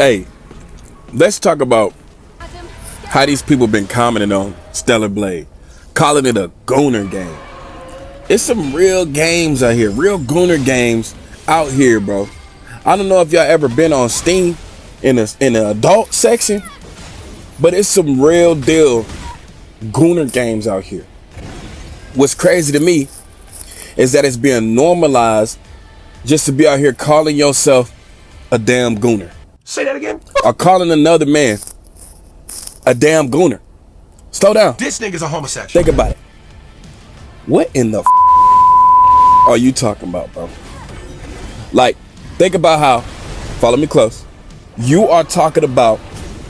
Hey, let's talk about how these people been commenting on Stellar Blade, calling it a gooner game. It's some real games out here, real gooner games out here, bro. I don't know if y'all ever been on Steam in the adult section, but it's some real deal gooner games out here. What's crazy to me is that it's being normalized just to be out here calling yourself a damn gooner. Say that again. Or calling another man a damn gooner. Slow down. This nigga's a homosexual. Think about it. What in the are you talking about, bro? Like, think about how, follow me close, you are talking about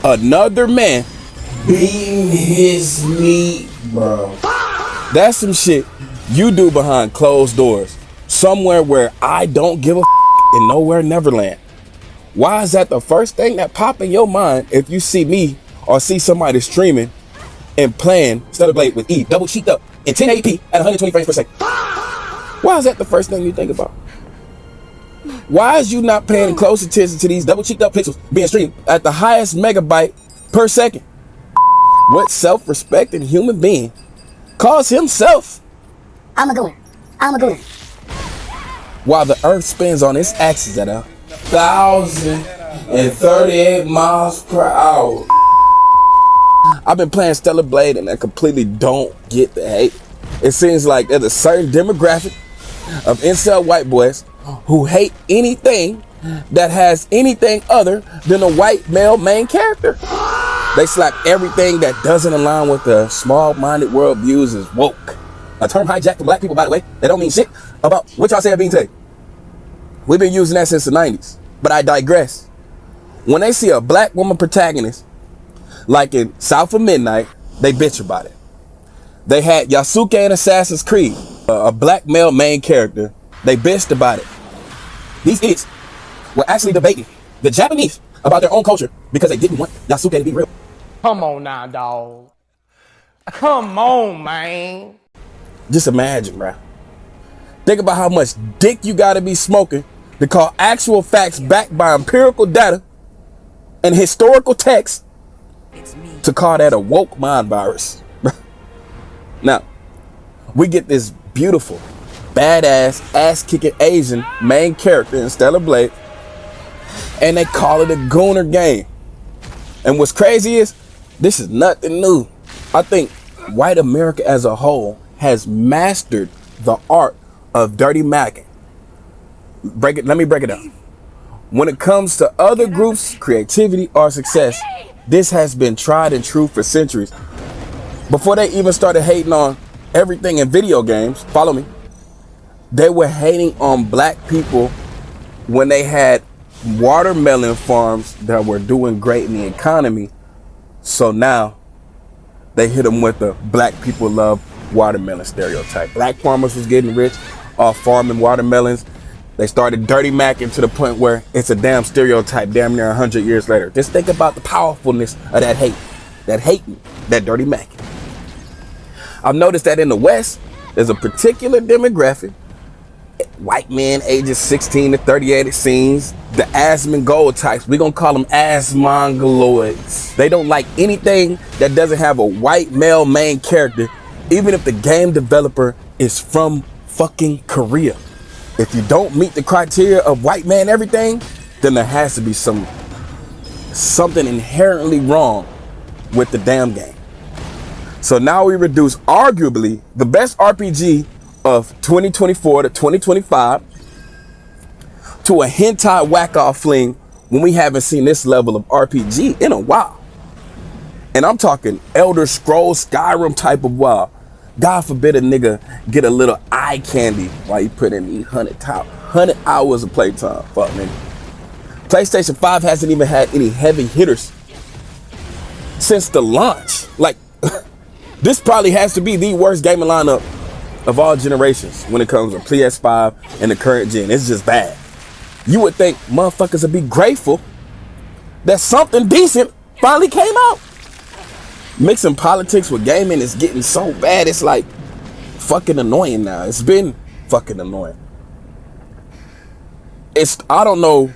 another man beating his meat, bro. That's some shit you do behind closed doors, somewhere where I don't give a in nowhere Neverland. Why is that the first thing that pop in your mind if you see me or see somebody streaming and playing Stellar Blade with E, double cheeked up in 1080p at 120 frames per second? Why is that the first thing you think about? Why is you not paying close attention to these double cheeked up pixels being streamed at the highest megabyte per second? What self-respecting human being calls himself I'm a gooner. I'm a gooner. while the earth spins on its axis at 1,038 miles per hour? I've been playing Stellar Blade and I completely don't get the hate. It seems like there's a certain demographic of incel white boys who hate anything that has anything other than a white male main character. They slap everything that doesn't align with the small-minded worldviews as woke. A term hijacked from black people, by the way, that don't mean shit about what y'all say are being today. We've been using that since the 90s, but I digress. When they see a black woman protagonist, like in South of Midnight, they bitch about it. They had Yasuke in Assassin's Creed, a black male main character. They bitched about it. These idiots were actually debating the Japanese about their own culture because they didn't want Yasuke to be real. Come on now, dog. Come on, man. Just imagine, bro. Think about how much dick you gotta be smoking to call actual facts backed by empirical data and historical text to call that a woke mind virus. Now, we get this beautiful, badass, ass-kicking Asian main character in Stellar Blade, and they call it a gooner game. And what's crazy is, this is nothing new. I think white America as a whole has mastered the art of dirty macking. Let me break it down. When it comes to other groups' creativity or success, this has been tried and true for centuries. Before they even started hating on everything in video games, follow me, they were hating on black people when they had watermelon farms that were doing great in the economy. So now they hit them with the black people love watermelon stereotype. Black farmers was getting rich off farming watermelons. They started dirty macking to the point where it's a damn stereotype damn near 100 years later. Just think about the powerfulness of that hate, that hating, that dirty macking. I've noticed that in the West, there's a particular demographic, white men ages 16 to 38, it seems, the Asmongold types. We're gonna call them Asmongoloids. They don't like anything that doesn't have a white male main character, even if the game developer is from fucking Korea. If you don't meet the criteria of white man everything, then there has to be something inherently wrong with the damn game. So now we reduce arguably the best RPG of 2024 to 2025 to a hentai whack-off fling when we haven't seen this level of RPG in a while. And I'm talking Elder Scrolls Skyrim type of WoW. God forbid a nigga get a little eye candy while you put in these 100 hours of playtime. Fuck, nigga. PlayStation 5 hasn't even had any heavy hitters since the launch. Like, this probably has to be the worst gaming lineup of all generations when it comes to PS5 and the current gen. It's just bad. You would think motherfuckers would be grateful that something decent finally came out. Mixing politics with gaming is getting so bad, it's like fucking annoying now. It's been fucking annoying. I don't know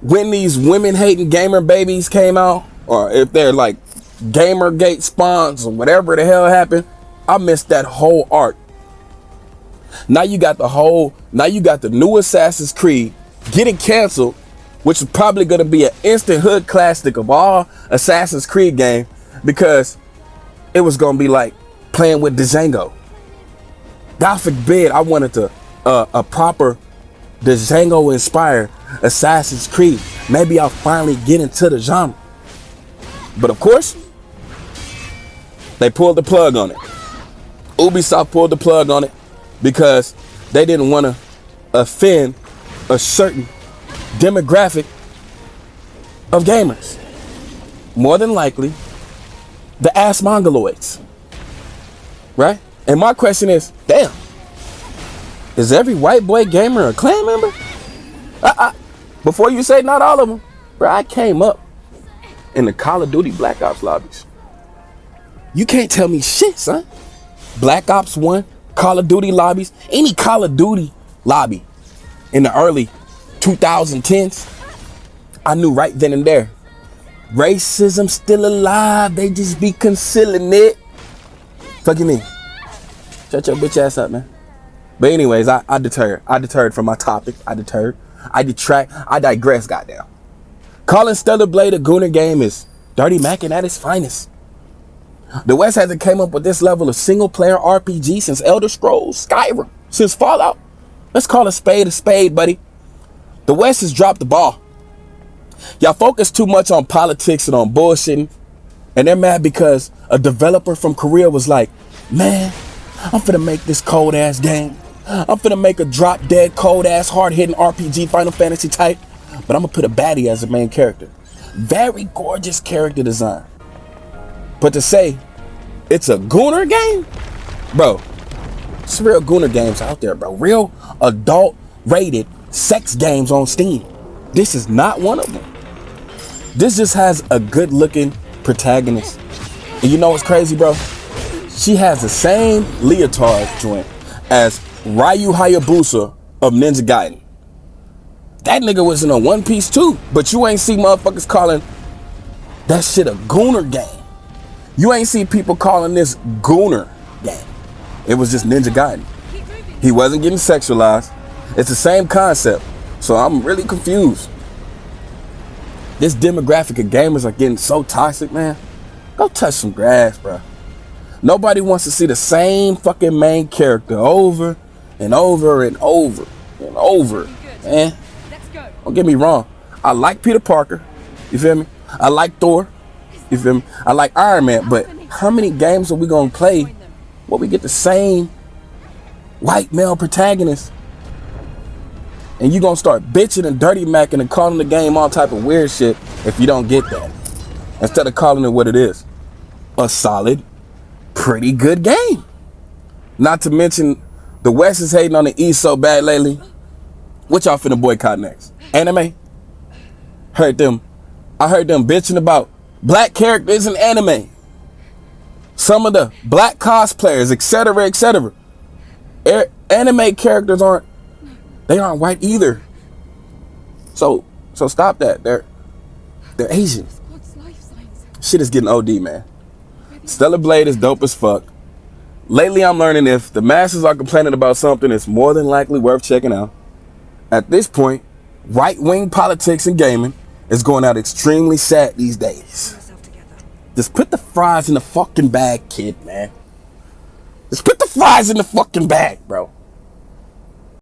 when these women hating gamer babies came out, or if they're like Gamergate spawns or whatever the hell happened, I missed that whole arc. Now you got the new Assassin's Creed getting canceled, which is probably going to be an instant hood classic of all Assassin's Creed game, because it was going to be like playing with Django. God forbid I wanted to a proper Django inspired Assassin's Creed. Maybe I'll finally get into the genre. But of course, they pulled the plug on it. Ubisoft pulled the plug on it because they didn't want to offend a certain demographic of gamers. More than likely, the ass mongoloids. Right? And my question is, damn, is every white boy gamer a clan member? Before you say not all of them, bro, I came up in the Call of Duty Black Ops lobbies. You can't tell me shit, son. Black Ops 1, Call of Duty lobbies, any Call of Duty lobby in the early 2010s, I knew right then and there, racism still alive, they just be concealing it. Fuck you mean? Shut your bitch ass up, man. But anyways, I deterred from my topic. I digress, goddamn. Calling Stellar Blade a Gooner game is dirty macking at its finest. The West hasn't came up with this level of single player RPG since Elder Scrolls, Skyrim, since Fallout. Let's call a spade, buddy. The West has dropped the ball. Y'all focus too much on politics and on bullshitting, and they're mad because a developer from Korea was like, man, I'm finna make this cold ass game. I'm finna make a drop dead cold ass hard hitting RPG Final Fantasy type, but I'm gonna put a baddie as the main character. Very gorgeous character design. But to say it's a Gooner game, bro, it's real Gooner games out there, bro. Real adult rated sex games on Steam. This is not one of them. This just has a good looking protagonist. And you know what's crazy, bro? She has the same leotard joint as Ryu Hayabusa of Ninja Gaiden. That nigga was in a One Piece too, but you ain't see motherfuckers calling that shit a Gooner game. You ain't see people calling this Gooner game. It was just Ninja Gaiden. He wasn't getting sexualized. It's the same concept. So I'm really confused. This demographic of gamers are getting so toxic, man. Go touch some grass, bro. Nobody wants to see the same fucking main character over and over and over and over, man. Don't get me wrong. I like Peter Parker. You feel me? I like Thor. You feel me? I like Iron Man. But how many games are we gonna play where we get the same white male protagonist? And you gonna start bitching and dirty macking and calling the game all type of weird shit if you don't get that. Instead of calling it what it is. A solid, pretty good game. Not to mention, the West is hating on the East so bad lately. What y'all finna boycott next? Anime? I heard them bitching about black characters in anime. Some of the black cosplayers, etc., etc. Anime characters aren't white either. So stop that. They're Asian. Shit is getting OD, man. Stellar Blade is dope as fuck. Lately, I'm learning if the masses are complaining about something, it's more than likely worth checking out. At this point, right-wing politics and gaming is going out extremely sad these days. Just put the fries in the fucking bag, kid, man. Just put the fries in the fucking bag, bro.